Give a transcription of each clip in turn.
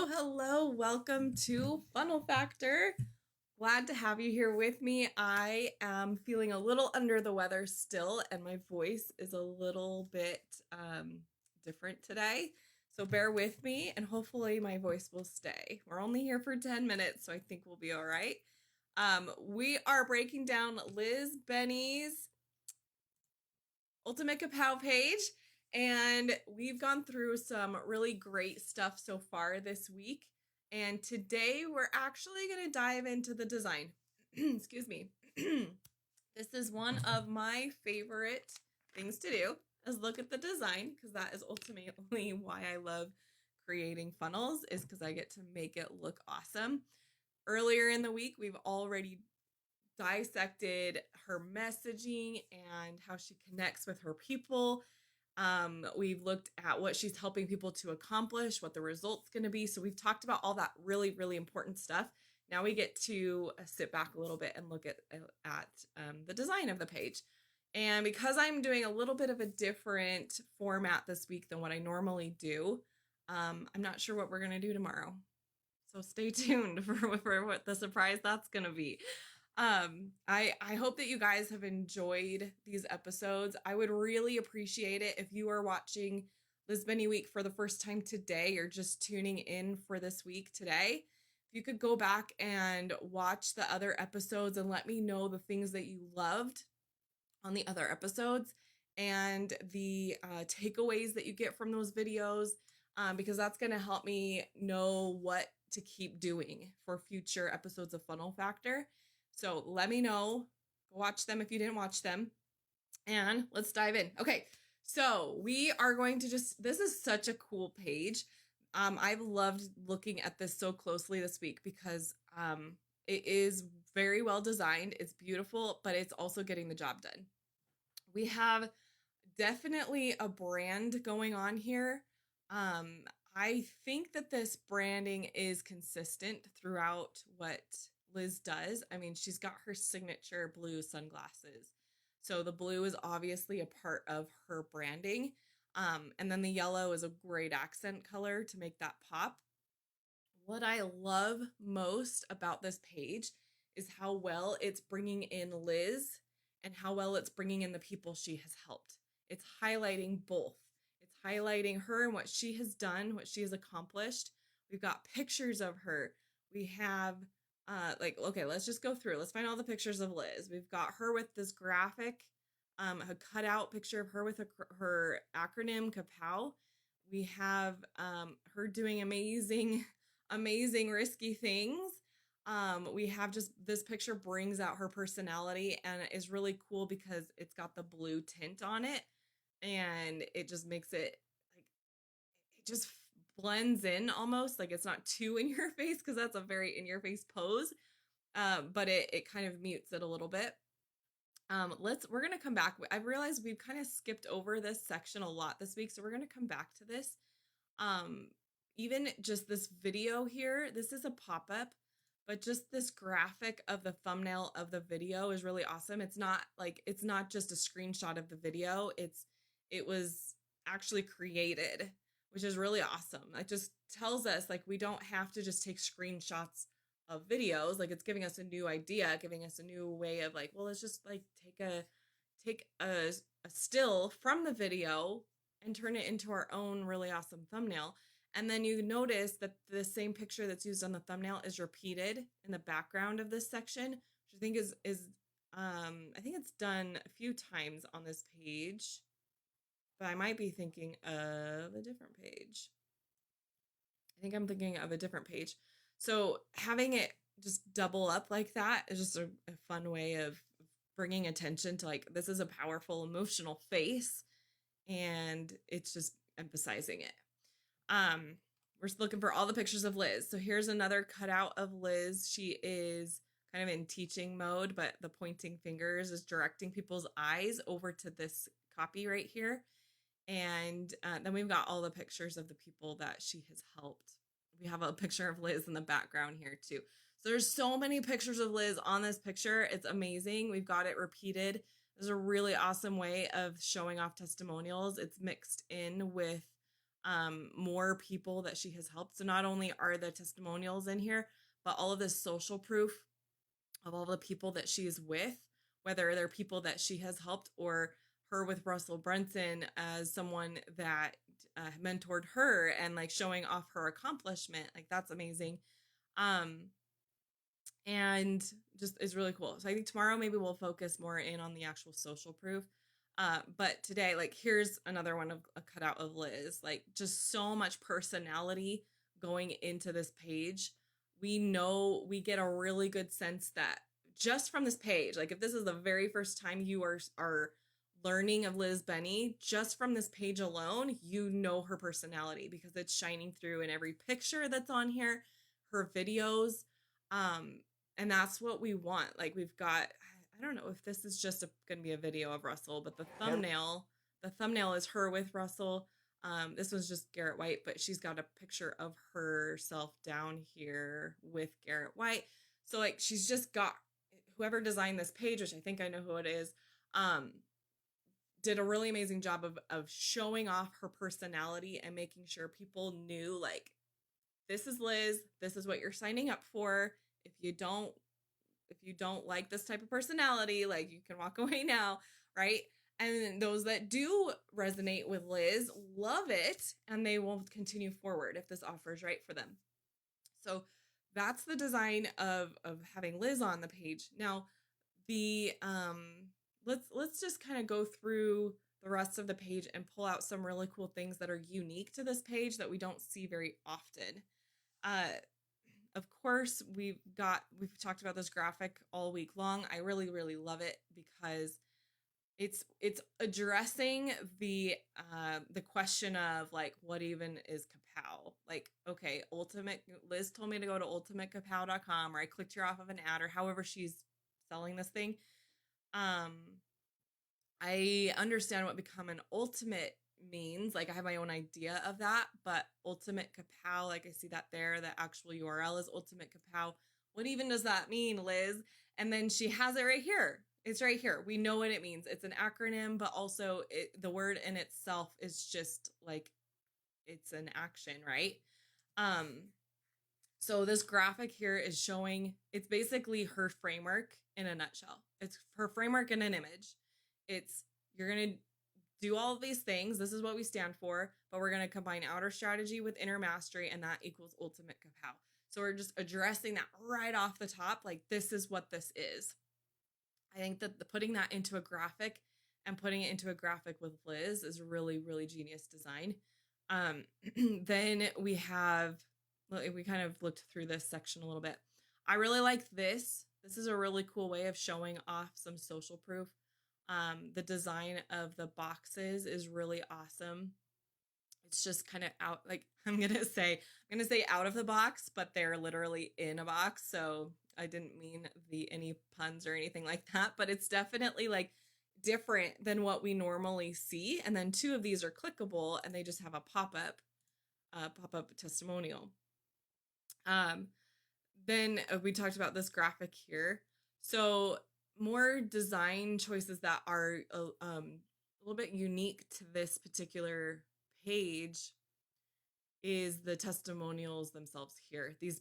Hello. Welcome to Funnel Factor. Glad to have you here with me. I am feeling a little under the weather still, and my voice is a little bit different today. So bear with me, and hopefully my voice will stay. We're only here for 10 minutes, so I think we'll be all right. We are breaking down Liz Benny's Ultimate Kapow page. And we've gone through some really great stuff so far this week. And today we're actually going to dive into the design. Excuse me. This is one of my favorite things to do, is look at the design, because that is ultimately why I love creating funnels, is because I get to make it look awesome. Earlier in the week, we've already dissected her messaging and how she connects with her people. We've looked at what she's helping people to accomplish, what the result's going to be. So we've talked about all that really, really important stuff. Now we get to sit back a little bit and look at the design of the page. And because I'm doing a little bit of a different format this week than what I normally do, I'm not sure what we're going to do tomorrow. So stay tuned for what the surprise that's going to be. I hope that you guys have enjoyed these episodes. I would really appreciate it if you are watching Liz Benny Week for the first time today, or just tuning in for this week today. If you could go back and watch the other episodes and let me know the things that you loved on the other episodes and the takeaways that you get from those videos, because that's going to help me know what to keep doing for future episodes of Funnel Factor. So let me know. Go watch them if you didn't watch them. And let's dive in. Okay, so we are going to this is such a cool page. I've loved looking at this so closely this week because it is very well designed. It's beautiful, but it's also getting the job done. We have definitely a brand going on here. I think that this branding is consistent throughout what Liz does. I mean, she's got her signature blue sunglasses. So the blue is obviously a part of her branding. And then the yellow is a great accent color to make that pop. What I love most about this page is how well it's bringing in Liz and how well it's bringing in the people she has helped. It's highlighting both. It's highlighting her and what she has done, what she has accomplished. We've got pictures of her. We have okay, let's just go through. Let's find all the pictures of Liz. We've got her with this graphic, a cutout picture of her with her acronym Kapow. We have her doing amazing risky things. We have just this picture brings out her personality, and it is really cool because it's got the blue tint on it, and it just makes it like it just blends in almost, like it's not too in your face, because that's a very in your face pose, but it kind of mutes it a little bit. We're gonna come back. I've realized we've kind of skipped over this section a lot this week, so we're gonna come back to this. Even just this video here, this is a pop-up, but just this graphic of the thumbnail of the video is really awesome. It's not just a screenshot of the video. It was actually created, which is really awesome. It just tells us, like, we don't have to just take screenshots of videos. Like, it's giving us a new idea, giving us a new way of, like, well, let's just like take a still from the video and turn it into our own really awesome thumbnail. And then you notice that the same picture that's used on the thumbnail is repeated in the background of this section, which I think is I think it's done a few times on this page. But I might be thinking of a different page. I think I'm thinking of a different page. So having it just double up like that is just a fun way of bringing attention to, like, this is a powerful emotional face, and it's just emphasizing it. We're looking for all the pictures of Liz. So here's another cutout of Liz. She is kind of in teaching mode, but the pointing fingers is directing people's eyes over to this copy right here. And then we've got all the pictures of the people that she has helped. We have a picture of Liz in the background here too. So there's so many pictures of Liz on this picture. It's amazing. We've got it repeated. There's a really awesome way of showing off testimonials. It's mixed in with more people that she has helped. So not only are the testimonials in here, but all of this social proof of all the people that she is with, whether they're people that she has helped or her with Russell Brunson as someone that mentored her and like showing off her accomplishment. Like that's amazing. Um, and just is really cool. So I think tomorrow maybe we'll focus more in on the actual social proof. But today, like, here's another one of a cutout of Liz. Like, just so much personality going into this page. We know we get a really good sense that just from this page, like, if this is the very first time you are learning of Liz Benny, just from this page alone, you know her personality because it's shining through in every picture that's on here, her videos. And that's what we want. Like we've got, I don't know if this is just going to be a video of Russell, but the thumbnail is her with Russell. This was just Garrett White, but she's got a picture of herself down here with Garrett White. So like she's just got whoever designed this page, which I think I know who it is, did a really amazing job of showing off her personality and making sure people knew like this is Liz, this is what you're signing up for. If you don't like this type of personality, like you can walk away now, right? And those that do resonate with Liz love it and they will continue forward if this offer is right for them. So that's the design of having Liz on the page. Now, the let's just kind of go through the rest of the page and pull out some really cool things that are unique to this page that we don't see very often. Of course, we've talked about this graphic all week long. I really, really love it because it's addressing the question of like, what even is Kapow? Like, okay, Liz told me to go to ultimatekapow.com, or I clicked here off of an ad, or however she's selling this thing. I understand what become an ultimate means. Like I have my own idea of that, but Ultimate Kapow, like I see that there, the actual URL is Ultimate Kapow. What even does that mean, Liz? And then she has it right here. It's right here. We know what it means. It's an acronym, but also the word in itself is just like, it's an action, right? So this graphic here is showing, it's basically her framework in a nutshell. It's her framework in an image. It's, you're going to do all of these things. This is what we stand for, but we're going to combine outer strategy with inner mastery, and that equals ultimate Kapow. So we're just addressing that right off the top. Like, this is what this is. I think that putting that into a graphic and putting it into a graphic with Liz is really, really genius design. Then we kind of looked through this section a little bit. I really like this. This is a really cool way of showing off some social proof. The design of the boxes is really awesome. It's just kind of out, like I'm gonna say out of the box, but they're literally in a box. So I didn't mean any puns or anything like that, but it's definitely like different than what we normally see. And then 2 of these are clickable and they just have a pop-up testimonial. Then we talked about this graphic here. So more design choices that are a little bit unique to this particular page is the testimonials themselves here. These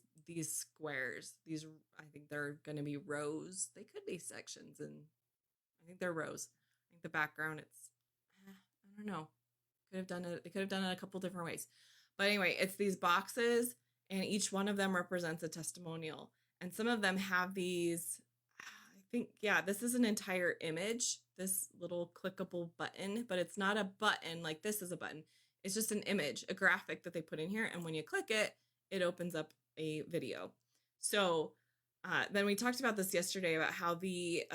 squares, I think they're going to be rows. They could be sections, and I think they're rows. I think the background, I don't know. They could have done it a couple different ways. But anyway, it's these boxes, and each one of them represents a testimonial. And some of them have these, I think, yeah, this is an entire image, this little clickable button, but it's not a button like this is a button. It's just an image, a graphic that they put in here. And when you click it, it opens up a video. So then we talked about this yesterday about how the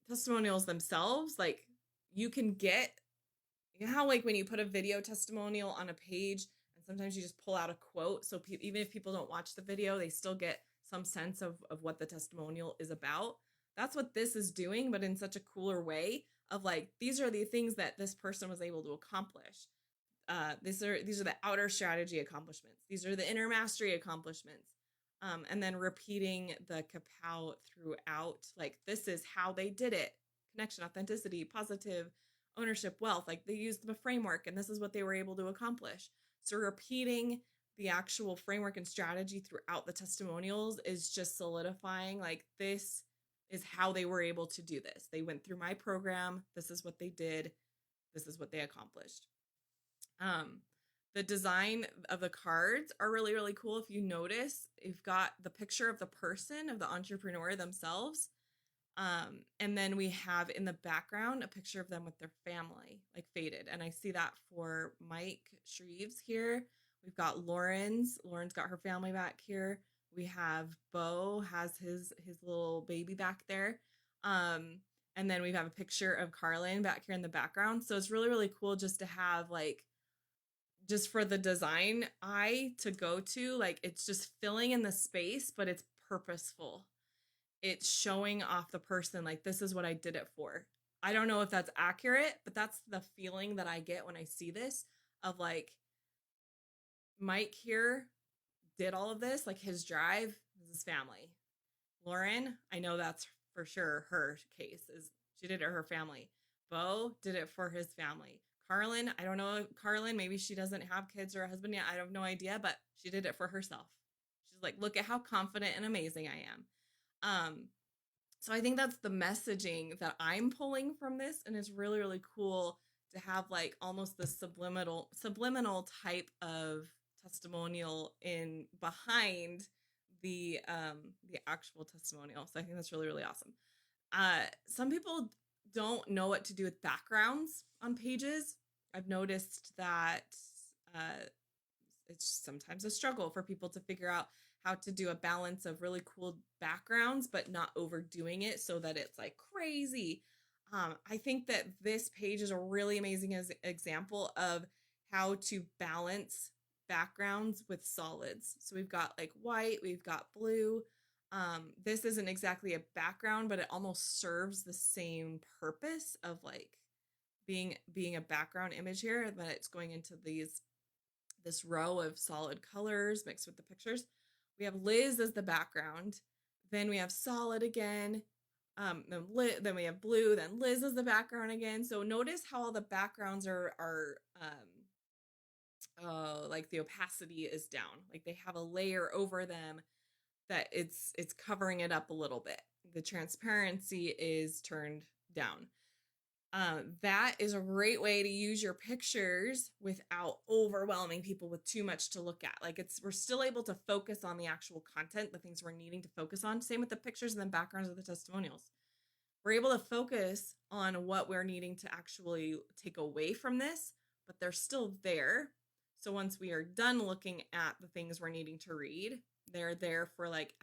testimonials themselves, like you can get, you know how like when you put a video testimonial on a page and sometimes you just pull out a quote. So even if people don't watch the video, they still get some sense of what the testimonial is about. That's what this is doing, but in such a cooler way of like, these are the things that this person was able to accomplish. These are the outer strategy accomplishments. These are the inner mastery accomplishments. And then repeating the Kapow throughout, like this is how they did it. Connection, authenticity, positive, ownership, wealth. Like they used the framework and this is what they were able to accomplish. So repeating the actual framework and strategy throughout the testimonials is just solidifying like this is how they were able to do this. They went through my program. This is what they did. This is what they accomplished. The design of the cards are really, really cool. If you notice, you've got the picture of the person, of the entrepreneur themselves. And then we have in the background a picture of them with their family, like faded. And I see that for Mike Shreves here. We've got Lauren's got her family back here. We have Bo has his little baby back there. And then we have a picture of Carlin back here in the background. So it's really, really cool just to have like, just for the design eye to go to, like it's just filling in the space, but it's purposeful. It's showing off the person, like this is what I did it for. I don't know if that's accurate, but that's the feeling that I get when I see this of like Mike here did all of this, like his drive is his family. Lauren, I know that's for sure her case is she did it her family. Bo did it for his family. Carlin, I don't know, Carlin, maybe she doesn't have kids or a husband yet. I have no idea, but she did it for herself. She's like, look at how confident and amazing I am. So I think that's the messaging that I'm pulling from this. And it's really, really cool to have like almost the subliminal type of testimonial in behind the actual testimonial. So I think that's really, really awesome. Some people don't know what to do with backgrounds on pages. I've noticed that it's sometimes a struggle for people to figure out how to do a balance of really cool backgrounds, but not overdoing it so that it's like crazy. I think that this page is a really amazing example of how to balance backgrounds with solids. So we've got like white, we've got blue. This isn't exactly a background, but it almost serves the same purpose of like being a background image here, but it's going into this row of solid colors mixed with the pictures. We have Liz as the background. Then we have solid again. Then we have blue. Then Liz as the background again. So notice how all the backgrounds are like the opacity is down. Like they have a layer over them that it's covering it up a little bit. The transparency is turned down. That is a great way to use your pictures without overwhelming people with too much to look at. Like we're still able to focus on the actual content, the things we're needing to focus on. Same with the pictures and the backgrounds of the testimonials. We're able to focus on what we're needing to actually take away from this, but they're still there. So once we are done looking at the things we're needing to read, they're there for like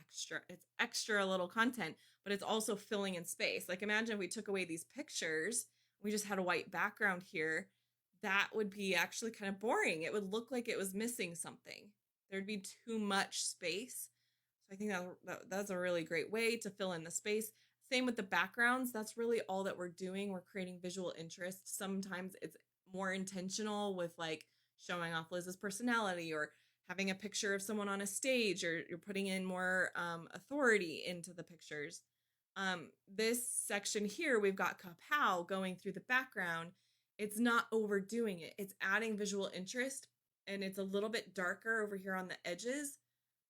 it's extra little content, but it's also filling in space. Like imagine if we took away these pictures, we just had a white background here, that would be actually kind of boring. It would look like it was missing something. There'd be too much space. So I think that's a really great way to fill in the space. Same with the backgrounds. That's really all that we're doing. We're creating visual interest. Sometimes it's more intentional with like showing off Liz's personality or having a picture of someone on a stage, or you're putting in more authority into the pictures. This section here, we've got Kapow going through the background. It's not overdoing it. It's adding visual interest, and it's a little bit darker over here on the edges,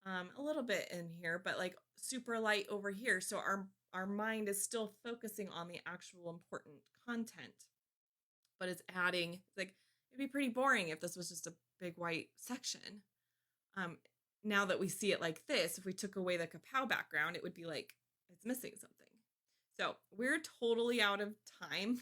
a little bit in here, but like super light over here. So our mind is still focusing on the actual important content, but it's adding, like, it'd be pretty boring if this was just a big white section. Now that we see it like this, if we took away the Kapow background, it would be like, it's missing something. So we're totally out of time.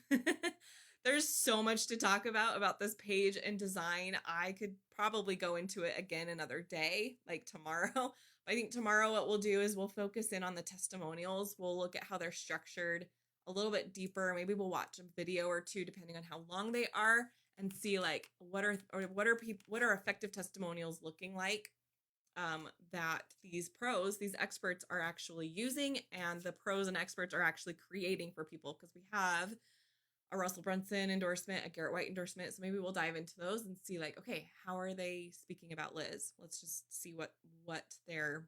There's so much to talk about this page and design. I could probably go into it again another day, like tomorrow. I think tomorrow what we'll do is we'll focus in on the testimonials. We'll look at how they're structured a little bit deeper. Maybe we'll watch a video or two depending on how long they are, and see like what are effective testimonials looking like, that these pros, these experts are actually using, and the pros and experts are actually creating for people, because we have a Russell Brunson endorsement, a Garrett White endorsement. So maybe we'll dive into those and see like, okay, how are they speaking about Liz? Let's just see what they're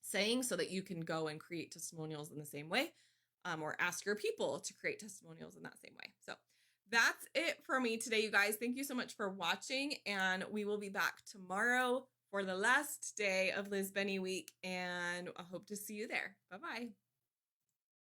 saying so that you can go and create testimonials in the same way, or ask your people to create testimonials in that same way. So that's it for me today, you guys. Thank you so much for watching, and we will be back tomorrow for the last day of Liz Benny Week, and I hope to see you there. Bye-bye.